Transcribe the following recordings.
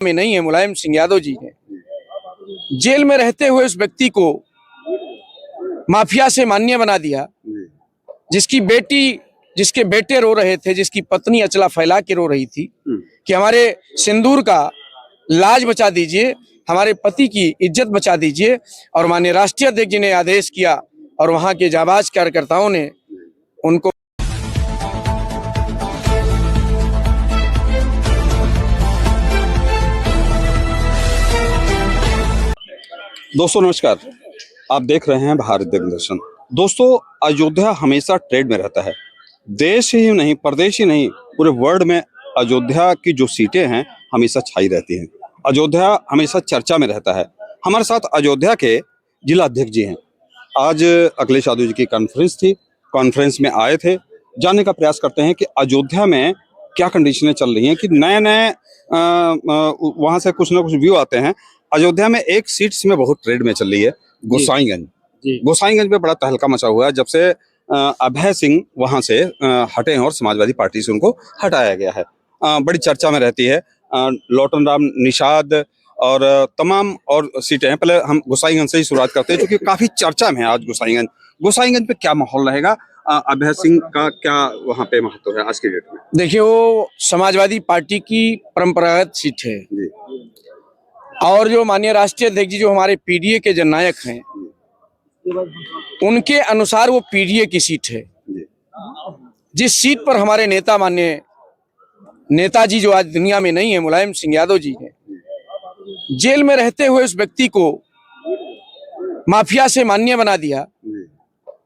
में नहीं है। मुलायम सिंह यादव जी ने जेल में रहते हुए उस व्यक्ति को माफिया से मान्य बना दिया, जिसके बेटे रो रहे थे, जिसकी पत्नी अचला फैला के रो रही थी कि हमारे सिंदूर का लाज बचा दीजिए, हमारे पति की इज्जत बचा दीजिए। और माननीय राष्ट्रीय अध्यक्ष जी ने आदेश किया और वहां के जाबाज कार्यकर्ताओं ने उनको। दोस्तों नमस्कार, आप देख रहे हैं भारत दिग्दर्शन। दोस्तों, अयोध्या हमेशा ट्रेंड में रहता है। देश ही नहीं, प्रदेश ही नहीं, पूरे वर्ल्ड में अयोध्या की जो सीटें हैं हमेशा छाई रहती हैं। अयोध्या हमेशा चर्चा में रहता है। हमारे साथ अयोध्या के जिला अध्यक्ष जी हैं। आज अखिलेश यादव जी की कॉन्फ्रेंस थी, कॉन्फ्रेंस में आए थे। जानने का प्रयास करते हैं कि अयोध्या में क्या कंडीशनें चल रही हैं, कि नए वहाँ से कुछ ना कुछ व्यू आते हैं। अयोध्या में एक सीट में बहुत ट्रेंड में चल रही है, गोसाईगंज। गोसाईगंज में बड़ा तहलका मचा हुआ है जब से अभय सिंह वहां से हटे हैं और समाजवादी पार्टी से उनको हटाया गया है। बड़ी चर्चा में रहती है। लौटन राम निषाद और तमाम और सीटें हैं। पहले हम गोसाईगंज से ही शुरुआत करते हैं, क्योंकि काफी चर्चा में है आज गोसाईगंज पे क्या माहौल रहेगा, अभय सिंह का क्या वहाँ पे महत्व है आज के डेट में? देखिए, वो समाजवादी पार्टी की परंपरागत सीट है और जो माननीय राष्ट्रीय अध्यक्ष जी जो हमारे पीडीए के जननायक हैं, उनके अनुसार वो पीडीए की सीट है। जिस सीट पर हमारे नेता माननीय नेताजी जो आज दुनिया में नहीं है, मुलायम सिंह यादव जी ने जेल में रहते हुए उस व्यक्ति को माफिया से मान्य बना दिया,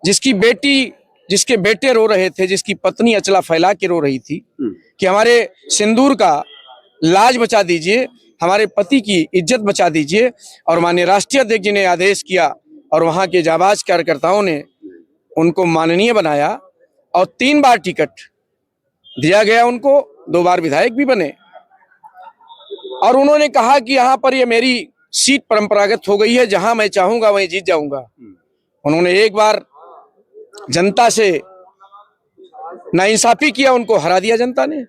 जिसके बेटे रो रहे थे, जिसकी पत्नी अचला फैला के रो रही थी कि हमारे सिंदूर का लाज बचा दीजिए, हमारे पति की इज्जत बचा दीजिए। और माननीय राष्ट्रीय अध्यक्ष जी ने आदेश किया और वहां के जाबाज कार्यकर्ताओं ने उनको माननीय बनाया और 3 बार टिकट दिया गया उनको, 2 बार विधायक भी बने। और उन्होंने कहा कि यहाँ पर ये मेरी सीट परंपरागत हो गई है, जहां मैं चाहूंगा वहीं जीत जाऊंगा। उन्होंने एक बार जनता से नाइंसाफी किया, उनको हरा दिया जनता ने।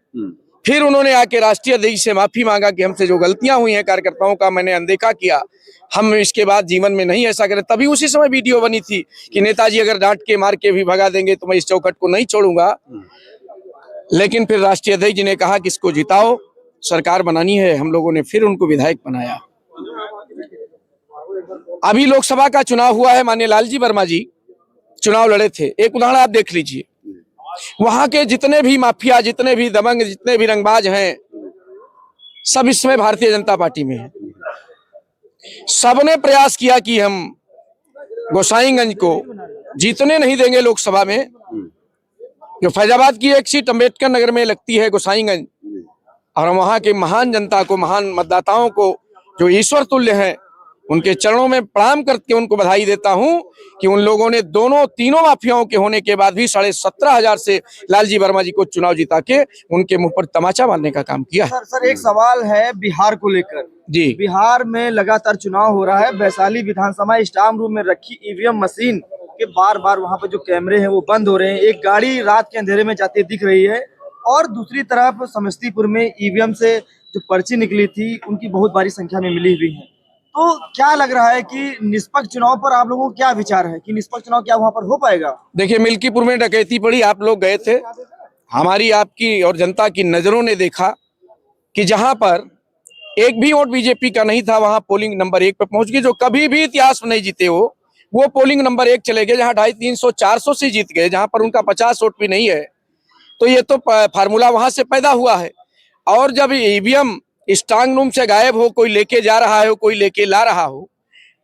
फिर उन्होंने आके राष्ट्रीय अध्यक्ष से माफी मांगा कि हमसे जो गलतियां हुई हैं कार्यकर्ताओं का मैंने अनदेखा किया, हम इसके बाद जीवन में नहीं ऐसा करें। तभी उसी समय वीडियो बनी थी कि नेताजी अगर डांट के मार के भी भगा देंगे तो मैं इस चौखट को नहीं छोड़ूंगा। लेकिन फिर राष्ट्रीय अध्यक्ष जी ने कहा कि इसको जिताओ, सरकार बनानी है। हम लोगों ने फिर उनको विधायक बनाया। अभी लोकसभा का चुनाव हुआ है, माननीय लालजी वर्मा जी चुनाव लड़े थे। एक उदाहरण आप देख लीजिए, वहां के जितने भी माफिया, जितने भी दबंग, जितने भी रंगबाज हैं, सब इसमें भारतीय जनता पार्टी में है। सबने प्रयास किया कि हम गोसाईगंज को जीतने नहीं देंगे लोकसभा में। जो फैजाबाद की एक सीट अंबेडकर नगर में लगती है गोसाईगंज, और वहां के महान जनता को, महान मतदाताओं को जो ईश्वर तुल्य हैं, उनके चरणों में प्रणाम करके उनको बधाई देता हूं कि उन लोगों ने तीनों माफियाओं के होने के बाद भी 17,500 से लालजी वर्मा जी को चुनाव जिता के उनके मुंह पर तमाचा मारने का काम किया। सर एक सवाल है बिहार को लेकर जी। बिहार में लगातार चुनाव हो रहा है। वैशाली विधानसभा स्ट्रांग रूम में रखी ईवीएम मशीन के बार वहां पर जो कैमरे हैं वो बंद हो रहे हैं। एक गाड़ी रात के अंधेरे में जाती दिख रही है, और दूसरी तरफ समस्तीपुर में ईवीएम से जो पर्ची निकली थी उनकी बहुत भारी संख्या में मिली हुई है। तो क्या लग रहा है कि निष्पक्ष चुनाव पर आप लोगों को क्या विचार है कि निष्पक्ष चुनाव क्या वहां पर हो पाएगा? देखिए, मिल्कीपुर में डकैती पड़ी, आप लोग गए थे। हमारी, आपकी और जनता की नजरों ने देखा कि जहां पर एक भी वोट बीजेपी का नहीं था, वहां पोलिंग नंबर 1 पे पहुंच गए। जो कभी भी इतिहास में नहीं जीते हो, वो पोलिंग नंबर 1 चले गए, जहां 250-300-400 से जीत गए, जहां पर उनका 50 वोट भी नहीं है। तो ये तो फार्मूला वहां से पैदा हुआ है। और जब ईवीएम स्ट्रांग रूम से गायब हो, कोई लेके जा रहा है, कोई लेके ला रहा हो,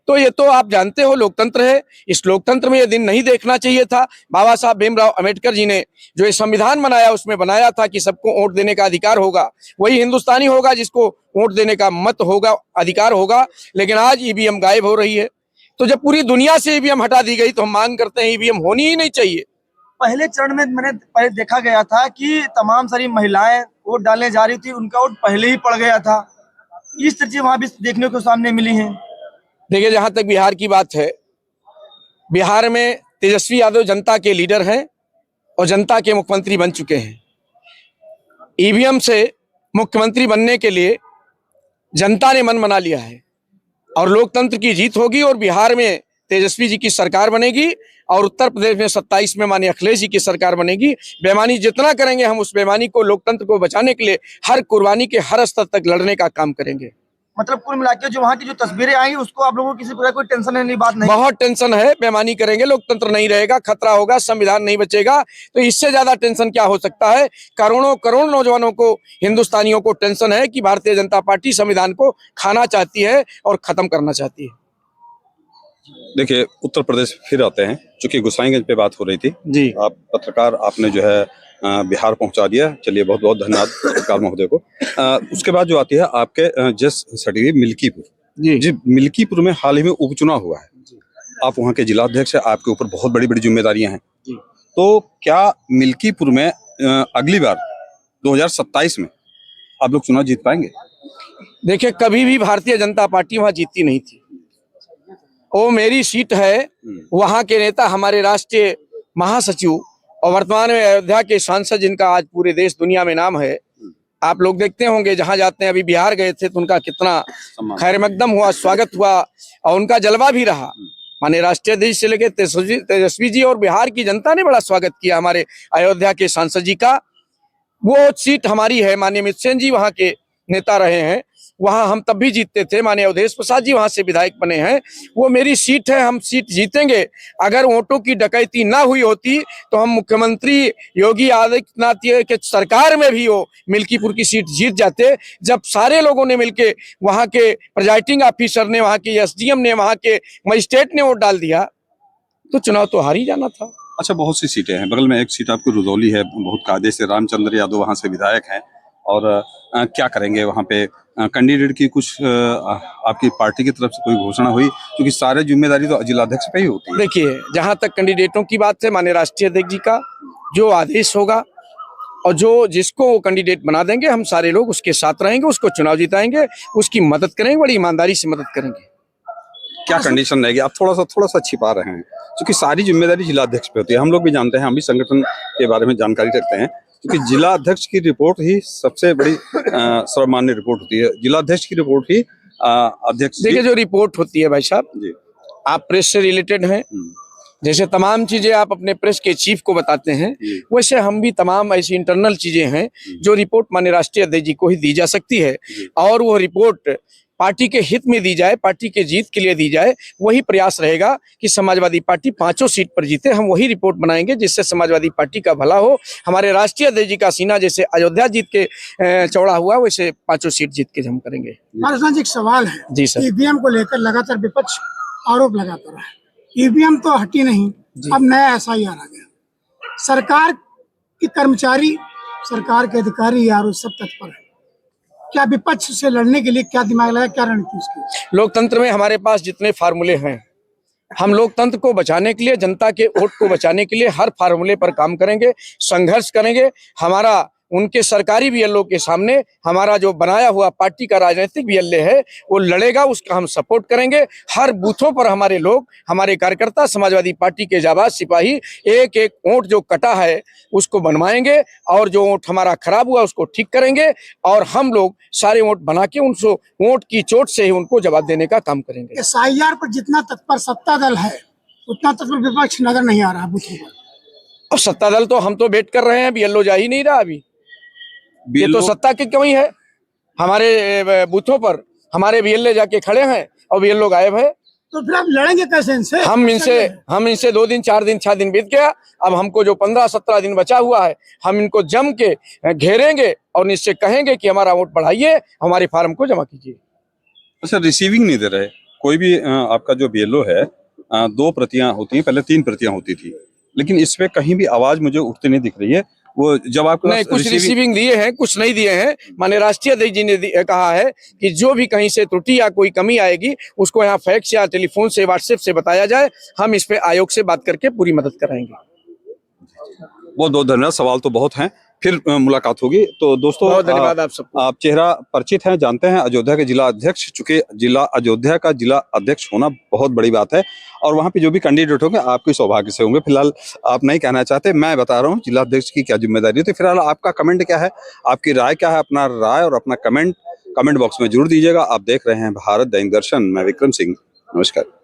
तो ये तो आप जानते हो लोकतंत्र है। इस लोकतंत्र में ये दिन नहीं देखना चाहिए था। बाबा साहब भीमराव अंबेडकर जी ने जो ये संविधान बनाया, उसमें बनाया था कि सबको वोट देने का अधिकार होगा, वही हिंदुस्तानी होगा जिसको वोट देने का मत होगा, अधिकार होगा। लेकिन आज ईवीएम गायब हो रही है। तो जब पूरी दुनिया से ईवीएम हटा दी गई तो हम मांग करते हैं ईवीएम होनी ही नहीं चाहिए। पहले चरण में मैंने पहले देखा गया था कि तमाम सारी महिलाएं वोट डालने जा रही थी, उनका वोट पहले ही पड़ गया था। इस चीजें वहां भी देखने को सामने मिली हैं। देखिए, जहां तक बिहार की बात है, बिहार में तेजस्वी यादव जनता के लीडर हैं और जनता के मुख्यमंत्री बन चुके हैं। ईवीएम से मुख्यमंत्री बनने के लिए जनता ने मन बना लिया है और लोकतंत्र की जीत होगी और बिहार में तेजस्वी जी की सरकार बनेगी और उत्तर प्रदेश में 27 में माननीय अखिलेश जी की सरकार बनेगी। बेईमानी जितना करेंगे हम उस बेईमानी को, लोकतंत्र को बचाने के लिए हर कुर्बानी के हर स्तर तक लड़ने का काम करेंगे। मतलब कुल मिला के जो वहाँ की जो तस्वीरें आई उसको आप लोगों को किसी प्रकार कोई टेंशन है नहीं, बात नहीं? बहुत टेंशन है, बेईमानी करेंगे लोकतंत्र नहीं रहेगा, खतरा होगा, संविधान नहीं बचेगा। तो इससे ज्यादा टेंशन क्या हो सकता है? करोड़ों करोड़ नौजवानों को, हिंदुस्तानियों को टेंशन है कि भारतीय जनता पार्टी संविधान को खाना चाहती है और खत्म करना चाहती है। देखिए, उत्तर प्रदेश फिर आते हैं, चूंकि गोसाईगंज पे बात हो रही थी जी, आप पत्रकार, आपने जो है बिहार पहुंचा दिया। चलिए, बहुत बहुत धन्यवाद पत्रकार महोदय को। उसके बाद जो आती है आपके जस्ट सटी मिल्कीपुर। जी, मिल्कीपुर में हाल ही में उपचुनाव हुआ है, आप वहाँ के जिलाध्यक्ष हैं, आपके ऊपर बहुत बड़ी बड़ी जिम्मेदारियां हैं। तो क्या मिल्कीपुर में अगली बार 2027 में आप लोग चुनाव जीत पाएंगे? देखिए, कभी भी भारतीय जनता पार्टी वहां जीतती नहीं थी। वो मेरी सीट है, वहां के नेता हमारे राष्ट्रीय महासचिव और वर्तमान में अयोध्या के सांसद, जिनका आज पूरे देश दुनिया में नाम है। आप लोग देखते होंगे, जहां जाते हैं, अभी बिहार गए थे तो उनका कितना खैर मकदम हुआ, स्वागत हुआ और उनका जलवा भी रहा। माने राष्ट्रीय अध्यक्ष से लेकर तेजस्वी जी और बिहार की जनता ने बड़ा स्वागत किया हमारे अयोध्या के सांसद जी का। वो सीट हमारी है, माननीय अमित सेन जी वहां के नेता रहे हैं, वहां हम तब भी जीतते थे। माननीय अवधेश प्रसाद जी वहां से विधायक बने हैं, वो मेरी सीट है, हम सीट जीतेंगे। अगर वोटों की डकैती ना हुई होती तो हम मुख्यमंत्री योगी आदित्यनाथ के सरकार में भी वो मिल्कीपुर की सीट जीत जाते। जब सारे लोगों ने मिलके, वहां के प्रिजाइडिंग ऑफिसर ने, वहां के एसडीएम ने, वहां के मजिस्ट्रेट ने वोट डाल दिया तो चुनाव तो हार ही जाना था। अच्छा, बहुत सी सीटें हैं, बगल में एक सीट आपको रुदौली है, बहुत कायदे से रामचंद्र यादव वहां से विधायक हैं। और क्या करेंगे वहां पे? कैंडिडेट की कुछ आपकी पार्टी की तरफ से कोई घोषणा हुई? क्योंकि सारे जिम्मेदारी तो जिलाध्यक्ष पे ही होती है। देखिए, जहां तक कैंडिडेटों की बात है, माननीय राष्ट्रीय अध्यक्ष जी का जो आदेश होगा और जो जिसको वो कैंडिडेट बना देंगे, हम सारे लोग उसके साथ रहेंगे, उसको चुनाव जिताएंगे, उसकी मदद करेंगे, बड़ी ईमानदारी से मदद करेंगे। क्या कंडीशन रहेगी? आप थोड़ा सा छिपा रहे हैं, क्योंकि सारी जिम्मेदारी जिलाध्यक्ष पे होती है। हम लोग भी जानते हैं, हम भी संगठन के बारे में जानकारी रखते हैं, क्योंकि जिलाध्यक्ष की रिपोर्ट ही सबसे बड़ी सर्वमान्य रिपोर्ट होती है। जिलाध्यक्ष की रिपोर्ट ही अध्यक्ष। देखिए, जो रिपोर्ट होती है भाई साहब जी, आप प्रेस से रिलेटेड हैं, जैसे तमाम चीजें आप अपने प्रेस के चीफ को बताते हैं, वैसे हम भी तमाम ऐसी इंटरनल चीजें हैं जो रिपोर्ट माननीय राष्ट्रीय अध्यक्ष जी को ही दी जा सकती है और वो रिपोर्ट पार्टी के हित में दी जाए, पार्टी के जीत के लिए दी जाए। वही प्रयास रहेगा कि समाजवादी पार्टी 5 सीट पर जीते। हम वही रिपोर्ट बनाएंगे जिससे समाजवादी पार्टी का भला हो। हमारे राष्ट्रीय अध्यक्ष जी का सीना जैसे अयोध्या जीत के चौड़ा हुआ, वैसे 5 सीट जीत के हम करेंगे। जी, एक सवाल है जी सर। ईवीएम को लेकर लगातार विपक्ष आरोप लगाता रहा है, ईवीएम तो हटी नहीं, अब नया एसआईआर आ गया। सरकार के कर्मचारी, सरकार के अधिकारी यार सब तत्पर है। क्या विपक्ष से लड़ने के लिए क्या दिमाग लगा, क्या रणनीति उसकी? लोकतंत्र में हमारे पास जितने फार्मूले हैं, हम लोकतंत्र को बचाने के लिए, जनता के वोट को बचाने के लिए हर फार्मूले पर काम करेंगे, संघर्ष करेंगे। हमारा उनके सरकारी बीएलओ के सामने हमारा जो बनाया हुआ पार्टी का राजनीतिक बीएलए है वो लड़ेगा, उसका हम सपोर्ट करेंगे। हर बूथों पर हमारे लोग, हमारे कार्यकर्ता, समाजवादी पार्टी के जाबाज सिपाही एक एक वोट जो कटा है उसको बनवाएंगे और जो वोट हमारा खराब हुआ उसको ठीक करेंगे और हम लोग सारे वोट बना के उनको वोट की चोट से ही उनको जवाब देने का काम करेंगे। एसआईआर पर जितना तत्पर सत्ता दल है उतना तत्पर विपक्ष नजर नहीं आ रहा बूथों पर। और सत्ता दल तो हम तो वेट कर रहे हैं, बीएलओ जा ही नहीं रहा अभी। ये तो सत्ता की कमी है। हमारे बूथों पर हमारे बीएलए जाके खड़े हैं और बीएलओ गायब है। तो फिर आप लड़ेंगे कैसे इनसे? हम इनसे 2 दिन 4 दिन 6 दिन बीत गया। अब हमको जो 15-17 दिन बचा हुआ है, हम इनको जम के घेरेंगे और इनसे कहेंगे कि हमारा वोट बढ़ाइए, हमारे फार्म को जमा कीजिए। अच्छा, रिसीविंग नहीं दे रहे कोई भी? आपका जो बीएलओ है, 2 प्रतियां होती हैं, पहले 3 प्रतियां होती थी, लेकिन इस पे कहीं भी आवाज मुझे उठती नहीं दिख रही है। वो जब आपको नहीं, कुछ रिसीविंग दिए हैं, कुछ नहीं दिए हैं। माननीय राष्ट्रीय अध्यक्ष जी ने कहा है कि जो भी कहीं से त्रुटि या कोई कमी आएगी उसको यहाँ फैक्स या टेलीफोन से, व्हाट्सएप से बताया जाए। हम इस पे आयोग से बात करके पूरी मदद कराएंगे। बहुत बहुत धन्यवाद। सवाल तो बहुत हैं, फिर मुलाकात होगी। तो दोस्तों, बहुत धन्यवाद आप सबको। आप चेहरा परिचित हैं, जानते हैं, अयोध्या के जिला अध्यक्ष। चूंकि जिला अयोध्या का जिला अध्यक्ष होना बहुत बड़ी बात है और वहां पे जो भी कैंडिडेट होंगे आपके सौभाग्य से होंगे। फिलहाल आप नहीं कहना चाहते, मैं बता रहा हूँ जिला अध्यक्ष की क्या जिम्मेदारी है। तो फिलहाल आपका कमेंट क्या है, आपकी राय क्या है? अपना राय और अपना कमेंट कमेंट बॉक्स में जरूर दीजिएगा। आप देख रहे हैं भारत दैनिक दर्शन, मैं विक्रम सिंह, नमस्कार।